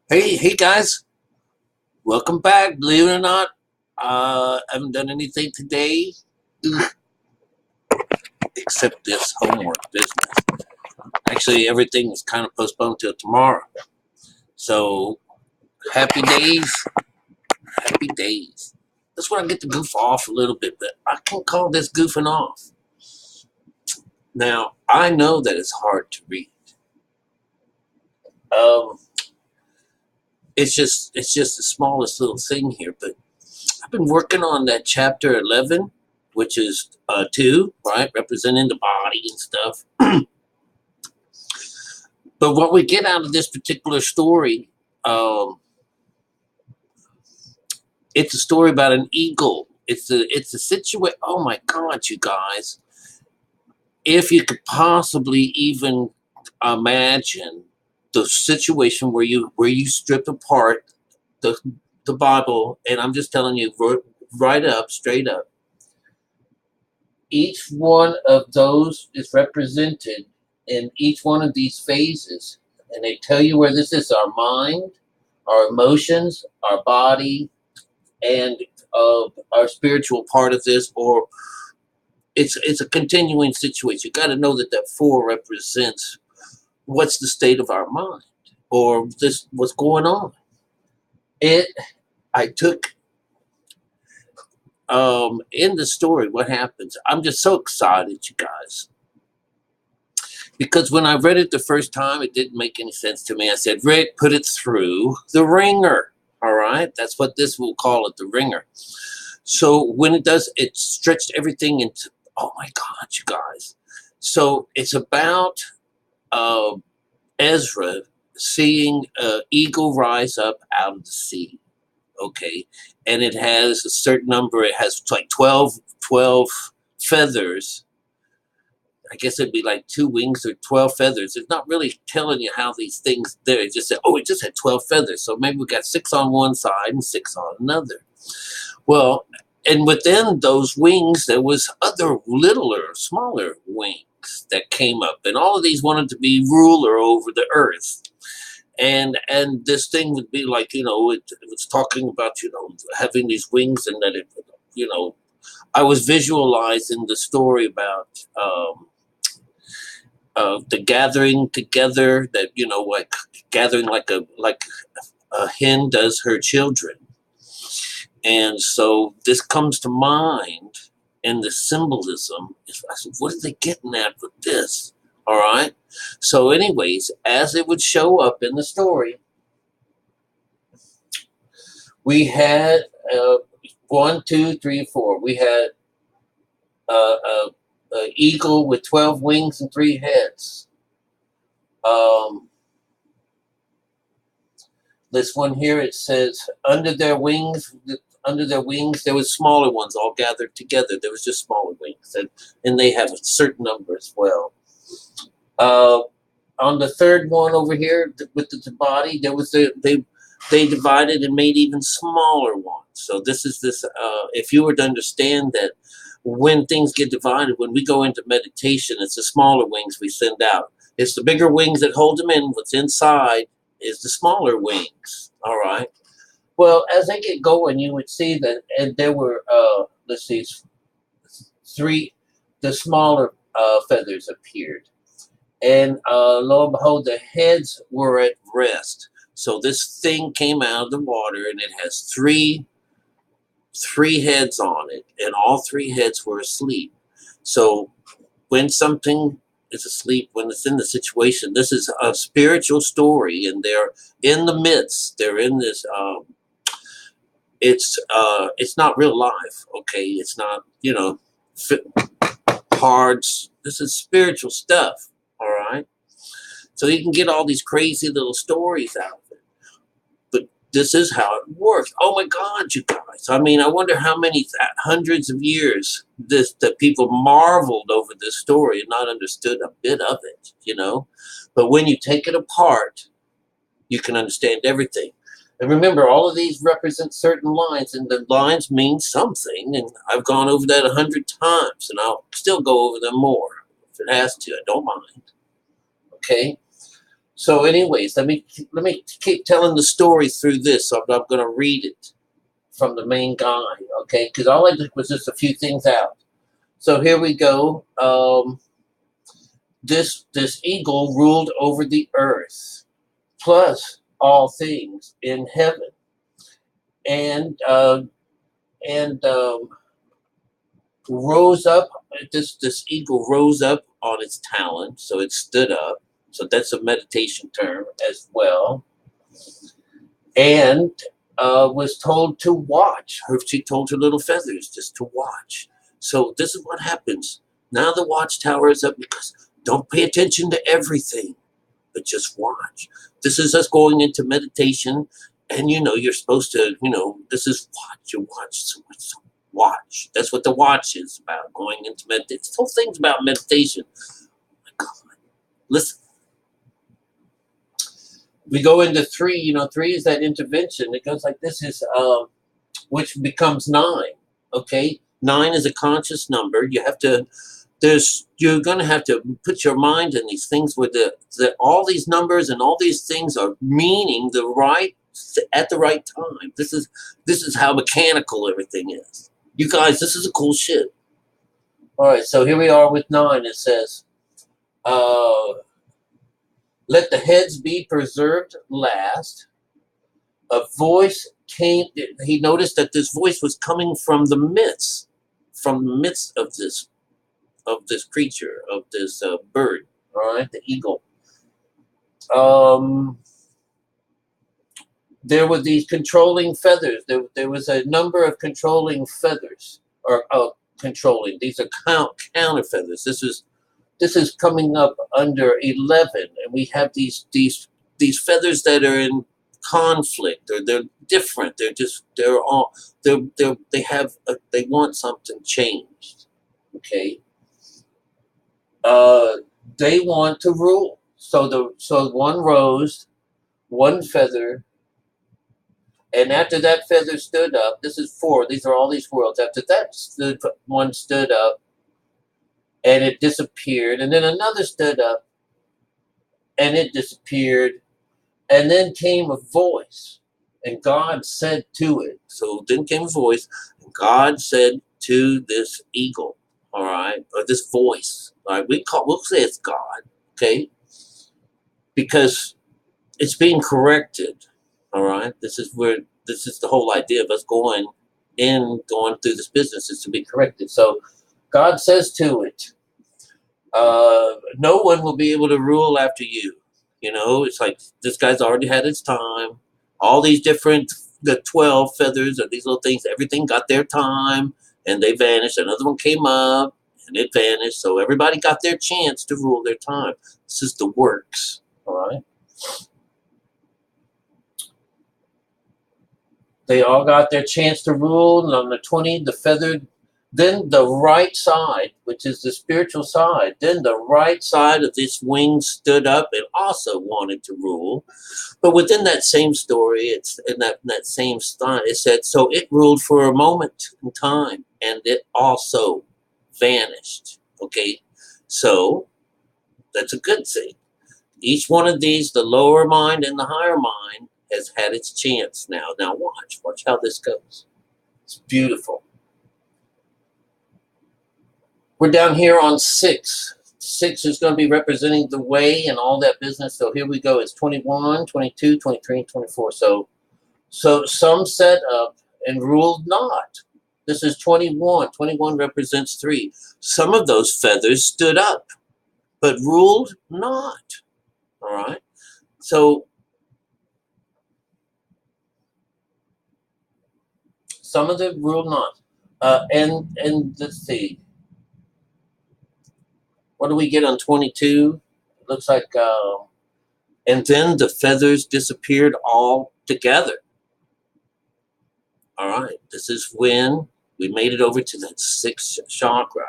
Hey guys, welcome back. Believe it or not, I haven't done anything today except this homework business. Actually, everything is kind of postponed till tomorrow. So, happy days, happy days. That's where I get to goof off a little bit, but I can call this goofing off. Now, I know that it's hard to read. Um, it's just the smallest little thing here, but I've been working on that chapter 11, which is 2, right? Representing the body and stuff. But what we get out of this particular story, um, it's a story about an eagle. It's a situation. Oh my God, you guys! If you could possibly even imagine the situation where you strip apart the the Bible, and I'm just telling you right up, straight up, each one of those is represented in each one of these phases, and they tell you where this is: our mind, our emotions, our body, and our spiritual part of this. Or it's a continuing situation. You got to know that that 4 represents what's the state of our mind, or this what's going on. It I took in the story what happens. I'm just so excited, you guys, because when I read it the first time, it didn't make any sense to me. I said, Rick, put it through the ringer. All right, that's what this will call it, the ringer. So when it does, it stretched everything into, oh my God, you guys. So it's about uh, Ezra seeing an eagle rise up out of the sea. Okay. And it has a certain number, it has like 12 feathers. I guess it'd be like 2 wings or 12 feathers. It's not really telling you how these things there. It just said, oh, it just had 12 feathers. So maybe we got 6 on one side and 6 on another. Well, and within those wings, there was other littler, smaller wings that came up, and all of these wanted to be ruler over the earth. And this thing would be like, it was talking about, having these wings, and that it, you know, I was visualizing the story about the gathering together, that like gathering like a hen does her children. And so this comes to mind in the symbolism. I said, what are they getting at with this? All right. So, anyways, as it would show up in the story, we had uh, 1, 2, 3, 4. We had a eagle with 12 wings and 3 heads. Um, this one here, it says under their wings, there was smaller ones all gathered together. There was just smaller wings, and they have a certain number as well. Uh, on the third one over here with the body, there was they divided and made even smaller ones. So this is this. If you were to understand that when things get divided, when we go into meditation, it's the smaller wings we send out. It's the bigger wings that hold them in. What's inside is the smaller wings. All right. Well, as they get going, you would see that, and there were, let's see, 3, the smaller feathers appeared. And lo and behold, the heads were at rest. So this thing came out of the water, and it has three heads on it, and all 3 heads were asleep. So when something is asleep, when it's in the situation, this is a spiritual story, and they're in the midst. They're in this. It's not real life. Okay, it's not hard. This is spiritual stuff. All right, so you can get all these crazy little stories out of it, but this is how it works. Oh my God, you guys! I mean, I wonder how many hundreds of years that people marveled over this story and not understood a bit of it. But when you take it apart, you can understand everything. And remember, all of these represent certain lines, and the lines mean something. And I've gone over that 100 times, and I'll still go over them more if it has to. I don't mind. Okay. So anyways, let me keep telling the story through this. So I'm going to read it from the main guy, okay? Because all I did was just a few things out. So here we go. This eagle ruled over the earth, plus all things in heaven, and rose up. This eagle rose up on its talon, so it stood up. So that's a meditation term as well, and was told to watch. She told her little feathers just to watch. So this is what happens. Now the watchtower is up because don't pay attention to everything, but just watch. This is us going into meditation, and you're supposed to, this is watch. You watch. So watch. That's what the watch is about. Going into meditation. This whole thing's about meditation. Oh my God. Listen. We go into 3. 3 is that intervention. It goes like this: is which becomes 9. Okay, 9 is a conscious number. You're going to have to put your mind in these things where all these numbers and all these things are meaning at the right time. This is how mechanical everything is. You guys, this is a cool shit. All right, so here we are with 9. It says, let the heads be preserved last. A voice came. He noticed that this voice was coming from the midst of this creature, of this bird. All right, the eagle. There were these controlling feathers. There was a number of controlling feathers, or controlling. These are counter feathers. This is coming up under 11, and we have these feathers that are in conflict, or they're different. They want something changed. Okay. They want to rule. So one rose, one feather, and after that feather stood up. This is 4. These are all these worlds. After that one stood up, and it disappeared, and then another stood up, and it disappeared, and then came a voice, and God said to it. So then came a voice, and God said to this eagle, all right, or this voice, all right, we'll say it's God, okay, because it's being corrected, all right. This is the whole idea of us going through this business, is to be corrected. So God says to it, no one will be able to rule after you. It's like this guy's already had his time. All these the 12 feathers or these little things, everything got their time, and they vanished. Another one came up, and it vanished. So everybody got their chance to rule their time. This is the works, all right? They all got their chance to rule, and on the 20, the feathered. Then the right side, which is the spiritual side, then the right side of this wing stood up and also wanted to rule. But within that same story, it's in that same style, it said, so it ruled for a moment in time, and it also vanished. Okay, so that's a good thing. Each one of these, the lower mind and the higher mind, has had its chance now. Now watch how this goes. It's beautiful. We're down here on 6. 6 is going to be representing the way and all that business. So here we go. It's 21, 22, 23, and 24. So some set up and ruled not. This is 21. 21 represents 3. Some of those feathers stood up, but ruled not. All right. So some of them ruled not. And let's see. What do we get on 22? It looks like, and then the feathers disappeared all together. All right, this is when we made it over to that 6th chakra.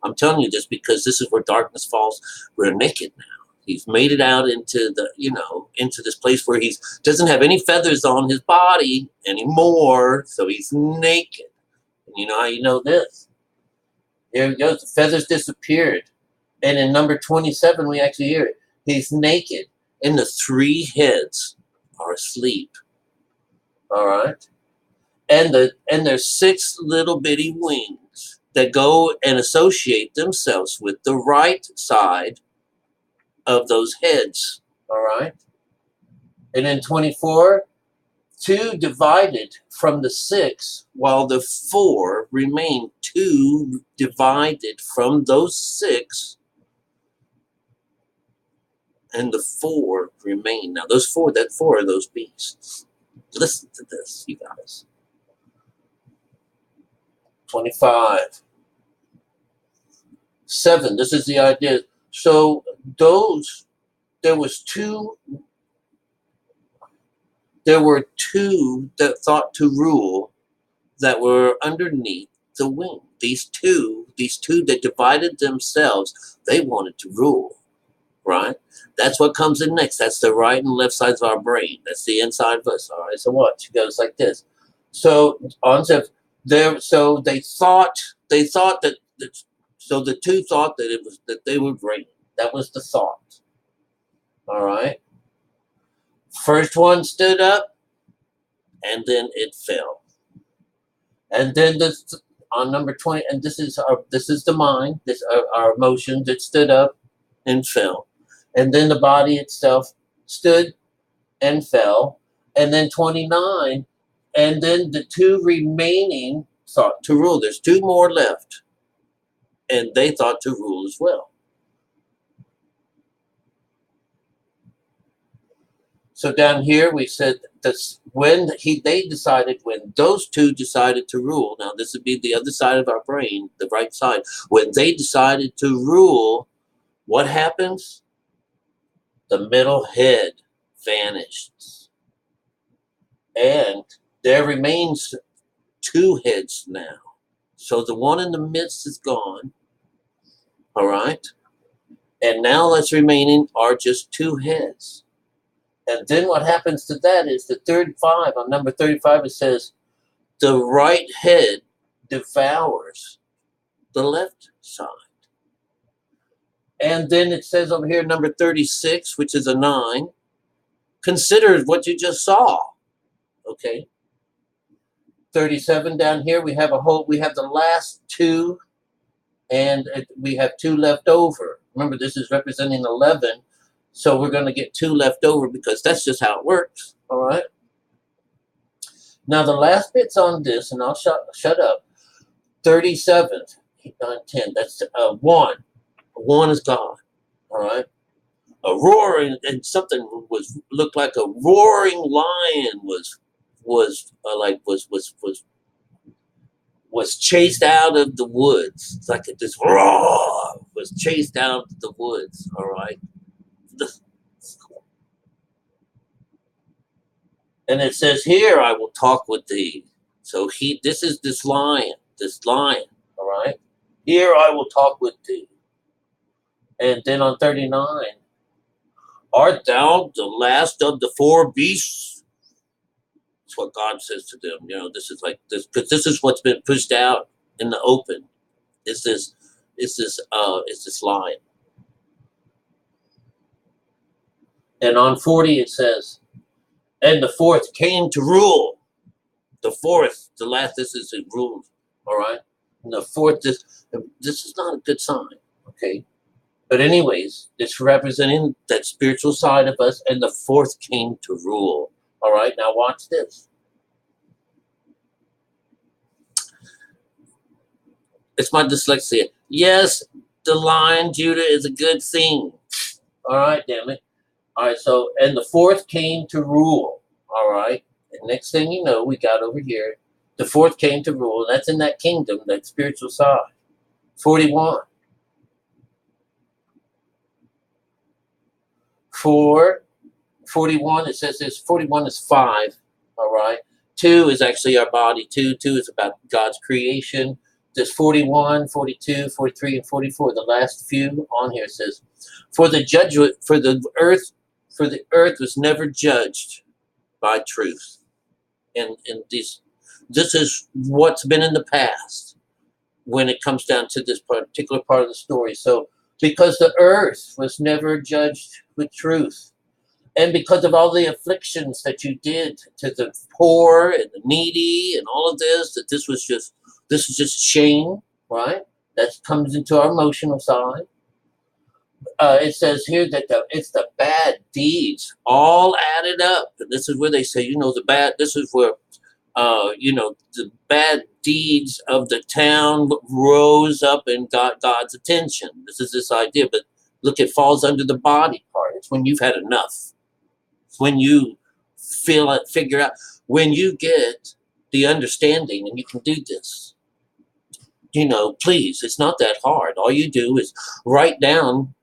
I'm telling you this because this is where darkness falls. We're naked now. He's made it out into into this place where he doesn't have any feathers on his body anymore, so he's naked. And you know how you know this? There it goes. The feathers disappeared. And in number 27, we actually hear it. He's naked, and the 3 heads are asleep. All right? And there's 6 little bitty wings that go and associate themselves with the right side of those heads. All right? And in 24, 2 divided from the 6, while the 4 remain. 2 divided from those 6, and the 4 remain. Now, those 4 are those beasts. Listen to this, you guys. 25. 7, this is the idea. So there were 2 that thought to rule that were underneath the wing. These two that divided themselves, they wanted to rule, right? That's what comes in next. That's the right and left sides of our brain. That's the inside of us, all right? So watch, it goes like this. So on to there. So they thought that. So the 2 thought that they would reign. That was the thought. All right. First one stood up, and then it fell. And then this on number 20, and this is the mind. This our emotions. It stood up and fell, and then the body itself stood and fell, and then 29, and then the 2 remaining thought to rule. There's 2 more left. And they thought to rule as well. So down here we said this when those 2 decided to rule. Now this would be the other side of our brain, the right side. When they decided to rule, what happens? The middle head vanished. And there remains 2 heads now. So the one in the midst is gone, all right? And now what's remaining are just 2 heads. And then what happens to that is the 35, on number 35, it says, the right head devours the left side. And then it says over here, number 36, which is a 9, consider what you just saw, okay? 37 down here, we have the last 2, and we have 2 left over. Remember, this is representing 11, so we're going to get 2 left over because that's just how it works, all right? Now, the last bit's on this, and I'll shut up. 37, 8, 9, 10, that's 1. 1 is gone, all right? A roaring, and something looked like a roaring lion was chased out of the woods. It's like this roar was chased out of the woods. All right, and it says here, "I will talk with thee." So this is this lion. All right, here I will talk with thee. And then on 39, art thou the last of the 4 beasts? What God says to them, this is like this, because this is what's been pushed out in the open. Is this lion? And on 40 it says, and the 4th came to rule. The 4th, the last, this is it ruled. All right, and the 4th, this is not a good sign. Okay, but anyways, it's representing that spiritual side of us, and the 4th came to rule. All right, now watch this. It's my dyslexia. Yes, the Lion Judah is a good thing. All right, damn it. All right, so, and the 4th came to rule. All right, and next thing you know, we got over here, the 4th came to rule, and that's in that kingdom, that spiritual side. 41. 41, it says this, 41 is 5, all right? 2 is actually our body. 2 is about God's creation. There's 41, 42, 43, and 44. The last few on here says, for the earth was never judged by truth. And this is what's been in the past when it comes down to this particular part of the story. So because the earth was never judged with truth, And because of all the afflictions that you did to the poor and the needy and all of this, that this is just shame, right? That comes into our emotional side. It says here that it's the bad deeds all added up. And this is where they say, this is where, the bad deeds of the town rose up and got God's attention. This is this idea. But look, it falls under the body part. It's when you've had enough. It's when you figure out, when you get the understanding and you can do this. Please, it's not that hard. All you do is write down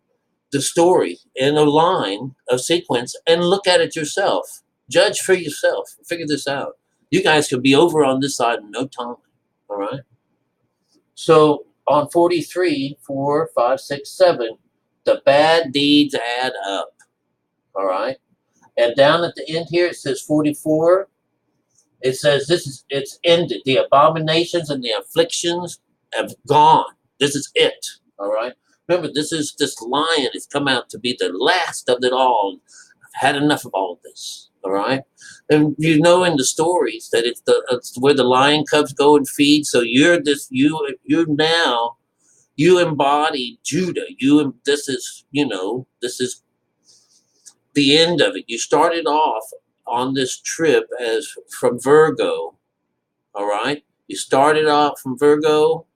the story in a line of sequence and look at it yourself. Judge for yourself. Figure this out. You guys could be over on this side in no time. All right. So on 43, 4, 5, 6, 7, the bad deeds add up. All right. And down at the end here, it says 44. It says it's ended. The abominations and the afflictions have gone. This is it. All right. Remember, this lion has come out to be the last of it all. I've had enough of all of this. All right. And in the stories that it's where the lion cubs go and feed. So you embody Judah. This is the end of it. You started off on this trip as from Virgo. All right. You started off from Virgo.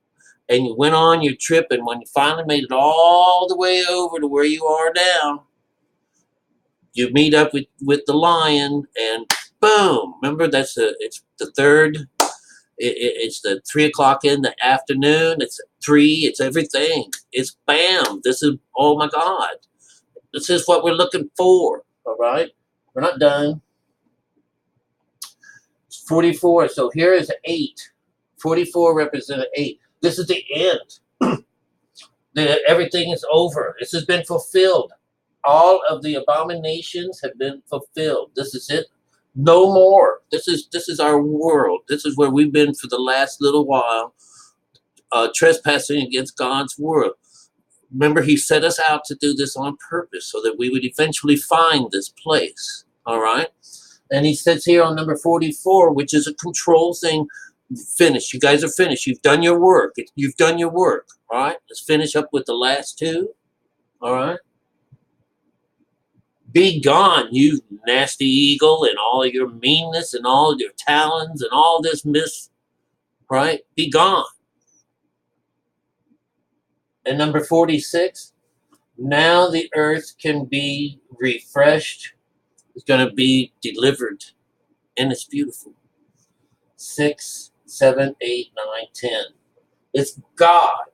And you went on your trip, and when you finally made it all the way over to where you are now, you meet up with the lion, and boom! Remember, it's the third. It's the 3 o'clock in the afternoon. It's 3. It's everything. It's bam! This is, oh my God! This is what we're looking for. All right, we're not done. It's 44. So here is 8. 44 represented 8. This is the end. Everything is over. This has been fulfilled. All of the abominations have been fulfilled. This is it. No more. This is our world. This is where we've been for the last little while, trespassing against God's world. Remember, he set us out to do this on purpose so that we would eventually find this place. All right? And he says here on number 44, which is a control thing, finished. You guys are finished. You've done your work. You've done your work. All right. Let's finish up with the last 2. All right. Be gone, you nasty eagle, and all your meanness and all your talons and all this right? Be gone. And number 46, now the earth can be refreshed. It's going to be delivered. And it's beautiful. 6, 7, 8, 9, 10. It's God.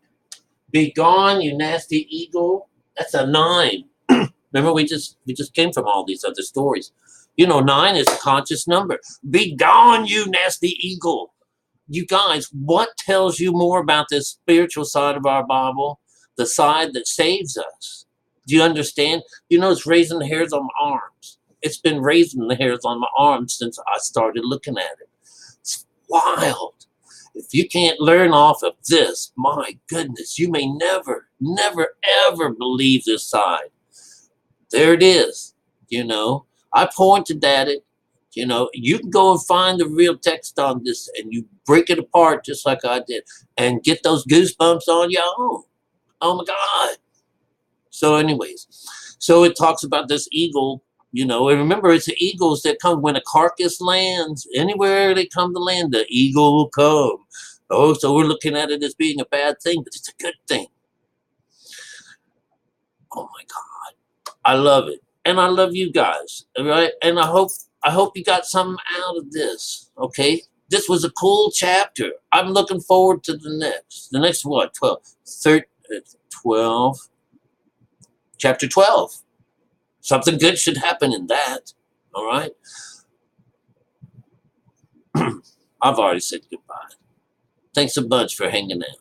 Be gone, you nasty eagle. That's a 9. Remember, we just came from all these other stories. 9 is a conscious number. Be gone, you nasty eagle. You guys, what tells you more about this spiritual side of our Bible? The side that saves us. Do you understand? It's raising the hairs on my arms. It's been raising the hairs on my arms since I started looking at it. It's wild. If you can't learn off of this, my goodness, you may never, never, ever believe this side. There it is. I pointed at it. You can go and find the real text on this and you break it apart just like I did and get those goosebumps on your own. Oh my God. So anyways, so it talks about this eagle. And remember, it's the eagles that come when a carcass lands. Anywhere they come to land, the eagle will come. Oh, so we're looking at it as being a bad thing, but it's a good thing. Oh my God, I love it, and I love you guys. All right, and I hope you got something out of this. Okay, this was a cool chapter. I'm looking forward to the next. The next what? 12. Chapter 12. Something good should happen in that. All right. I've already said goodbye. Thanks a bunch for hanging out.